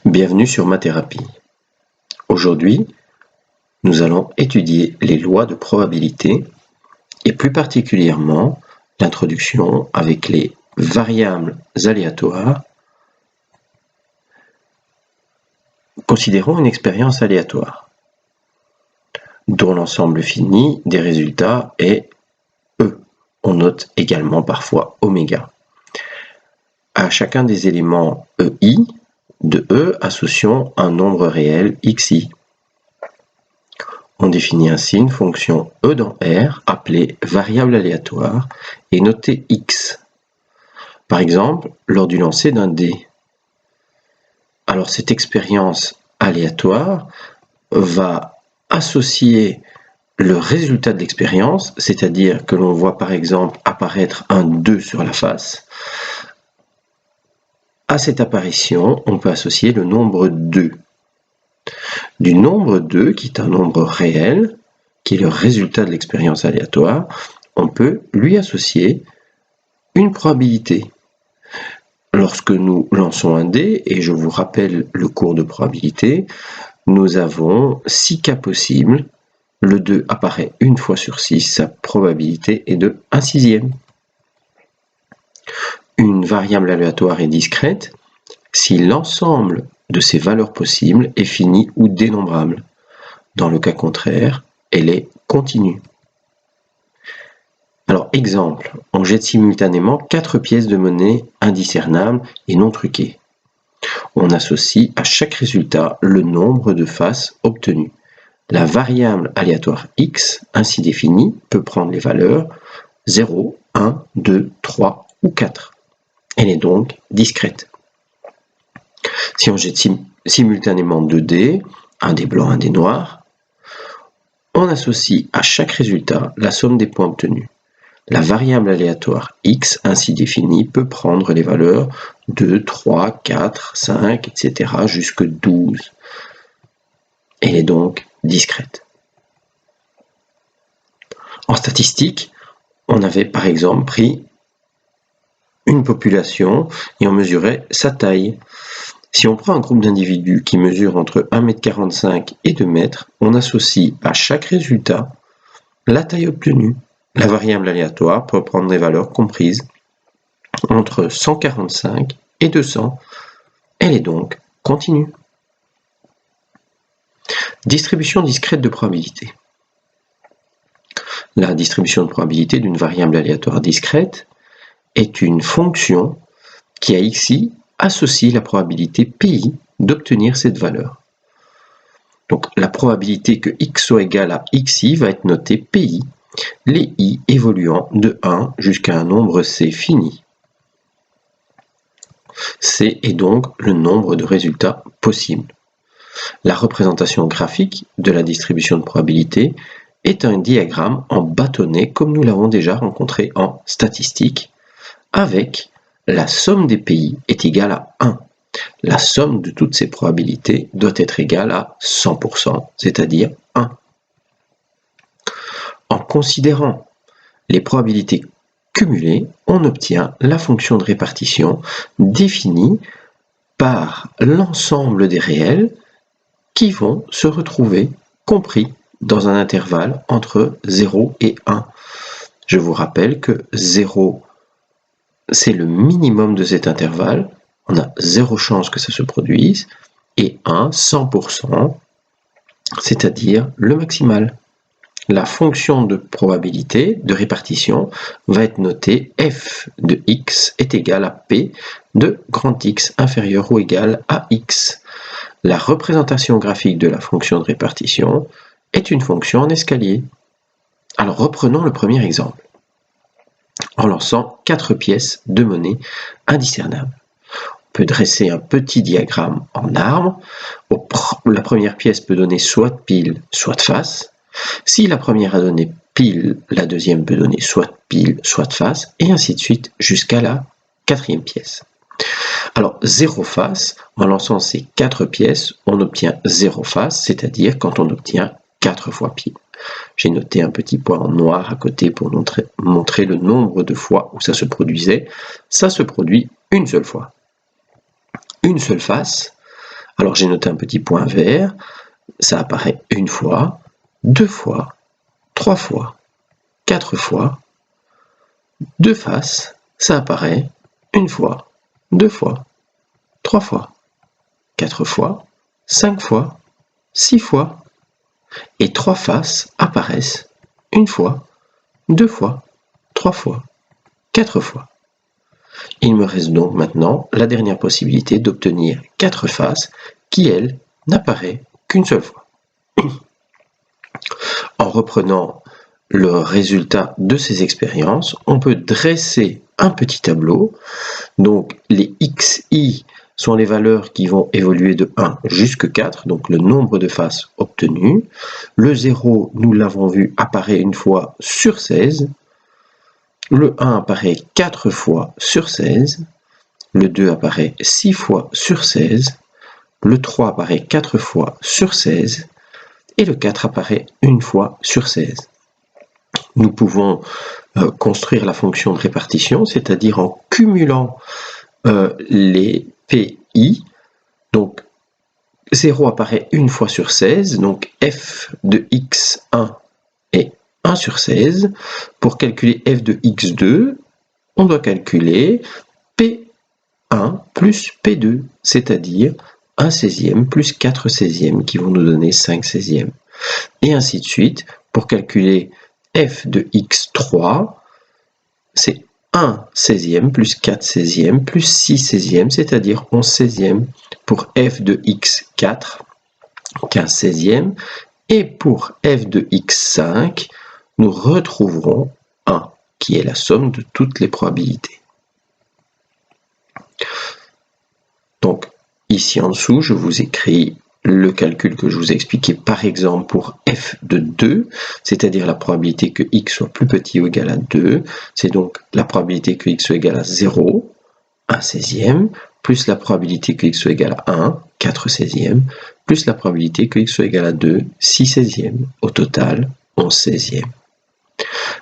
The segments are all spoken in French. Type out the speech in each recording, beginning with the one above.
Bienvenue sur Mathérapie. Aujourd'hui, nous allons étudier les lois de probabilité et plus particulièrement l'introduction avec les variables aléatoires. Considérons une expérience aléatoire dont l'ensemble fini des résultats est E. On note également parfois oméga. À chacun des éléments EI de E, associons un nombre réel xi. On définit ainsi une fonction E dans R appelée variable aléatoire et notée x. Par exemple, lors du lancer d'un dé. Alors cette expérience aléatoire va associer le résultat de l'expérience, c'est-à-dire que l'on voit par exemple apparaître un 2 sur la face. À cette apparition, on peut associer le nombre 2. Du nombre 2, qui est un nombre réel, qui est le résultat de l'expérience aléatoire, on peut lui associer une probabilité. Lorsque nous lançons un dé, et je vous rappelle le cours de probabilité, nous avons 6 cas possibles. Le 2 apparaît une fois sur 6, sa probabilité est de 1/6. Une variable aléatoire est discrète si l'ensemble de ses valeurs possibles est fini ou dénombrable. Dans le cas contraire, elle est continue. Alors, exemple, on jette simultanément 4 pièces de monnaie indiscernables et non truquées. On associe à chaque résultat le nombre de faces obtenues. La variable aléatoire x, ainsi définie, peut prendre les valeurs 0, 1, 2, 3 ou 4. Elle est donc discrète. Si on jette simultanément 2 dés, un dé blanc, un dé noir, on associe à chaque résultat la somme des points obtenus. La variable aléatoire x, ainsi définie, peut prendre les valeurs 2, 3, 4, 5, etc. jusque 12. Elle est donc discrète. En statistique, on avait par exemple pris une population et on mesurait sa taille. Si on prend un groupe d'individus qui mesurent entre 1,45 m et 2 m, on associe à chaque résultat la taille obtenue. La variable aléatoire peut prendre des valeurs comprises entre 145 et 200. Elle est donc continue. Distribution discrète de probabilité. La distribution de probabilité d'une variable aléatoire discrète est une fonction qui à xi associe la probabilité pi d'obtenir cette valeur. Donc la probabilité que x soit égal à xi va être notée pi, les i évoluant de 1 jusqu'à un nombre c fini. C est donc le nombre de résultats possibles. La représentation graphique de la distribution de probabilité est un diagramme en bâtonnet comme nous l'avons déjà rencontré en statistique, avec la somme des pi est égale à 1. La somme de toutes ces probabilités doit être égale à 100%, c'est-à-dire 1. En considérant les probabilités cumulées, on obtient la fonction de répartition définie par l'ensemble des réels qui vont se retrouver compris dans un intervalle entre 0 et 1. Je vous rappelle que 0, c'est le minimum de cet intervalle. On a 0 chance que ça se produise. Et 1, 100%, c'est-à-dire le maximal. La fonction de probabilité de répartition va être notée f de x est égal à p de grand X inférieur ou égal à x. La représentation graphique de la fonction de répartition est une fonction en escalier. Alors reprenons le premier exemple. En lançant 4 pièces de monnaie indiscernables. On peut dresser un petit diagramme en arbre. La première pièce peut donner soit pile, soit face. Si la première a donné pile, la deuxième peut donner soit pile, soit face, et ainsi de suite jusqu'à la 4e pièce. Alors 0 face, en lançant ces 4 pièces, on obtient 0 face, c'est-à-dire quand on obtient 4 fois pile. J'ai noté un petit point en noir à côté pour montrer le nombre de fois où ça se produisait. Ça se produit une seule fois. Une seule face. Alors j'ai noté un petit point vert, ça apparaît une fois, 2 fois, 3 fois, 4 fois. De face, ça apparaît une fois, 2 fois, 3 fois, 4 fois, 5 fois, 6 fois. Et 3 faces apparaissent une fois, 2 fois, 3 fois, 4 fois. Il me reste donc maintenant la dernière possibilité d'obtenir 4 faces qui, elle, n'apparaît qu'une seule fois. En reprenant le résultat de ces expériences, on peut dresser un petit tableau. Donc les xi sont les valeurs qui vont évoluer de 1 jusqu'à 4, donc le nombre de faces obtenues. Le 0, nous l'avons vu, apparaît une fois sur 16. Le 1 apparaît 4 fois sur 16. Le 2 apparaît 6 fois sur 16. Le 3 apparaît 4 fois sur 16. Et le 4 apparaît une fois sur 16. Nous pouvons construire la fonction de répartition, c'est-à-dire en cumulant les PI. Donc 0 apparaît une fois sur 16, donc f de x1 est 1 sur 16. Pour calculer f de x2, on doit calculer P1 plus P2, c'est-à-dire 1 16e plus 4 16e qui vont nous donner 5 16e. Et ainsi de suite, pour calculer f de x3, c'est 1 16e plus 4 16e plus 6 16e, c'est-à-dire 11 16e. Pour f de x4, 15 16e. Et pour f de x5, nous retrouverons 1, qui est la somme de toutes les probabilités. Donc, ici en dessous, je vous écris le calcul que je vous ai expliqué, par exemple, pour f de 2, c'est-à-dire la probabilité que x soit plus petit ou égal à 2, c'est donc la probabilité que x soit égal à 0, 1 16e, plus la probabilité que x soit égal à 1, 4 16e, plus la probabilité que x soit égal à 2, 6 16e. Au total, 11 16e.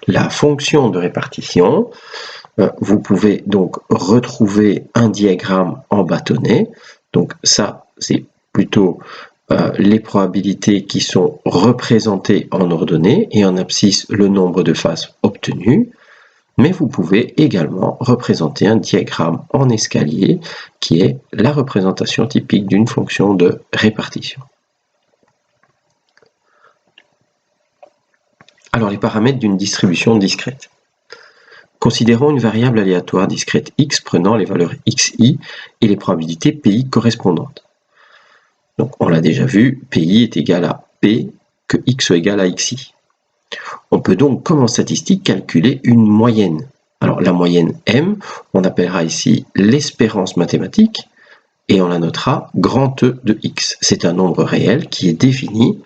La fonction de répartition, vous pouvez donc retrouver un diagramme en bâtonnet. Donc ça, c'est plutôt les probabilités qui sont représentées en ordonnée et en abscisse le nombre de faces obtenues. Mais vous pouvez également représenter un diagramme en escalier qui est la représentation typique d'une fonction de répartition. Alors les paramètres d'une distribution discrète. Considérons une variable aléatoire discrète x prenant les valeurs xi et les probabilités pi correspondantes. Donc on l'a déjà vu, pi est égal à p que x soit égal à xi. On peut donc, comme en statistique, calculer une moyenne. Alors la moyenne m, on appellera ici l'espérance mathématique et on la notera grand E de x. C'est un nombre réel qui est défini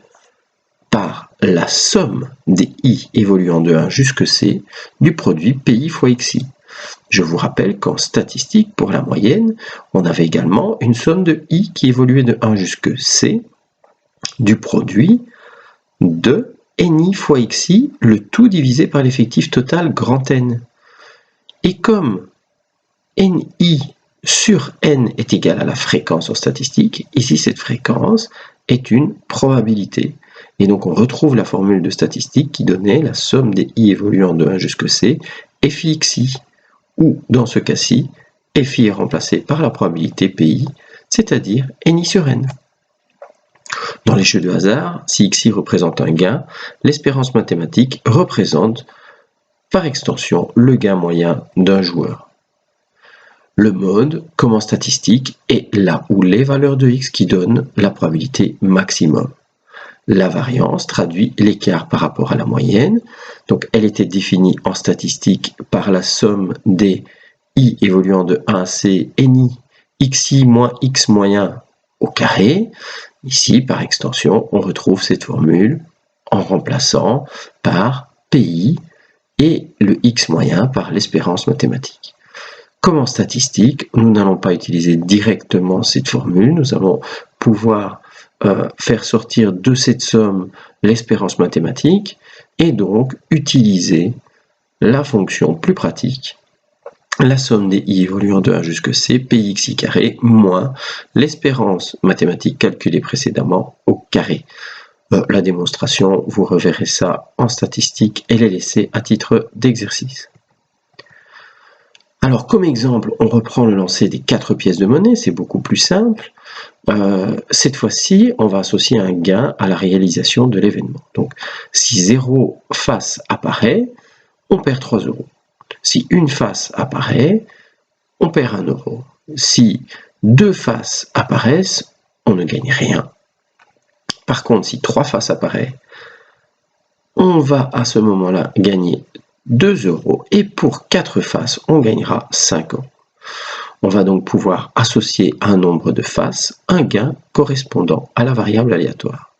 par la somme des i évoluant de 1 jusqu'à c du produit pi fois xi. Je vous rappelle qu'en statistique, pour la moyenne, on avait également une somme de i qui évoluait de 1 jusqu'à c du produit de ni fois xi, le tout divisé par l'effectif total grand N. Et comme ni sur n est égal à la fréquence en statistique, ici cette fréquence est une probabilité. Et donc on retrouve la formule de statistique qui donnait la somme des i évoluant de 1 jusqu'à c, fi xi, où dans ce cas-ci, fi est remplacé par la probabilité pi, c'est-à-dire ni sur n. Dans les jeux de hasard, si xi représente un gain, l'espérance mathématique représente par extension le gain moyen d'un joueur. Le mode, comme en statistique, est là où les valeurs de x qui donnent la probabilité maximum. La variance traduit l'écart par rapport à la moyenne. Donc elle était définie en statistique par la somme des i évoluant de 1 à c ni xi moins x moyen au carré. Ici, par extension, on retrouve cette formule en remplaçant par pi et le x moyen par l'espérance mathématique. Comme en statistique, nous n'allons pas utiliser directement cette formule, nous allons pouvoir faire sortir de cette somme l'espérance mathématique et donc utiliser la fonction plus pratique la somme des i évoluant de 1 jusqu'à c, pxi carré, moins l'espérance mathématique calculée précédemment au carré. La démonstration, vous reverrez ça en statistique, elle est laissée à titre d'exercice. Alors, comme exemple, on reprend le lancer des 4 pièces de monnaie, c'est beaucoup plus simple. Cette fois-ci, on va associer un gain à la réalisation de l'événement. Donc, si 0 face apparaît, on perd 3 euros. Si une face apparaît, on perd 1 euro. Si 2 faces apparaissent, on ne gagne rien. Par contre, si 3 faces apparaissent, on va à ce moment-là gagner 2 euros et pour 4 faces, on gagnera 5 euros. On va donc pouvoir associer à un nombre de faces un gain correspondant à la variable aléatoire.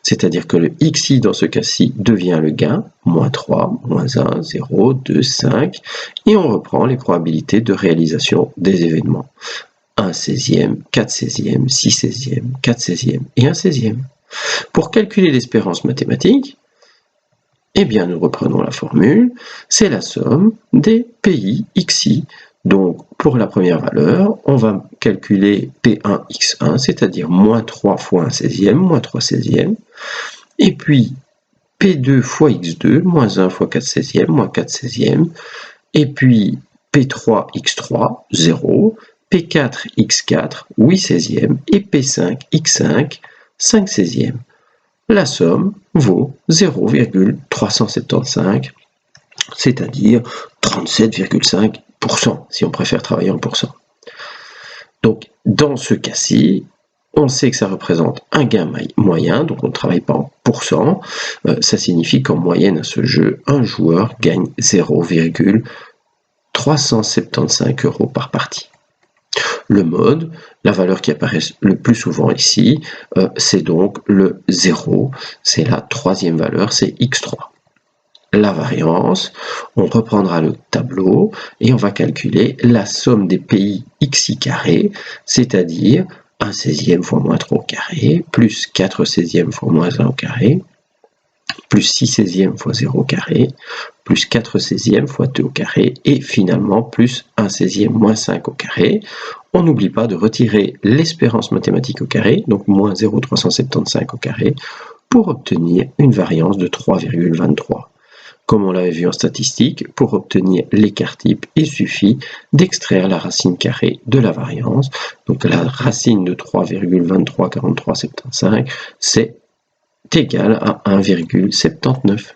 C'est-à-dire que le xi dans ce cas-ci devient le gain, moins 3, moins 1, 0, 2, 5, et on reprend les probabilités de réalisation des événements. 1 16e, 4 16e, 6 16e, 4 16e et 1 16e. Pour calculer l'espérance mathématique, eh bien, nous reprenons la formule, c'est la somme des PI xi. Donc, pour la première valeur, on va calculer P1x1, c'est-à-dire moins 3 fois 1 16e, moins 3 16e. Et puis, P2 fois x2, moins 1 fois 4 16e, moins 4 16e. Et puis, P3x3, 0. P4x4, 8 16e. Et P5x5, 5 16e. La somme vaut 0,375, c'est-à-dire 37,5%, si on préfère travailler en pourcent. Donc, dans ce cas-ci, on sait que ça représente un gain moyen, donc on ne travaille pas en pourcent. Ça signifie qu'en moyenne à ce jeu, un joueur gagne 0,375 euros par partie. Le mode, la valeur qui apparaît le plus souvent ici, c'est donc le 0, c'est la troisième valeur, c'est x3. La variance, on reprendra le tableau et on va calculer la somme des PI xi carré, c'est-à-dire 1 16e fois moins 3 au carré, plus 4 16e fois moins 1 au carré, plus 6 16e fois 0 au carré, plus 4 16e fois 2 au carré, et finalement plus 1 16e moins 5 au carré. On n'oublie pas de retirer l'espérance mathématique au carré, donc moins 0,375 au carré, pour obtenir une variance de 3,23. Comme on l'avait vu en statistique, pour obtenir l'écart type, il suffit d'extraire la racine carrée de la variance. Donc la racine de 3,234375, c'est égal à 1,79.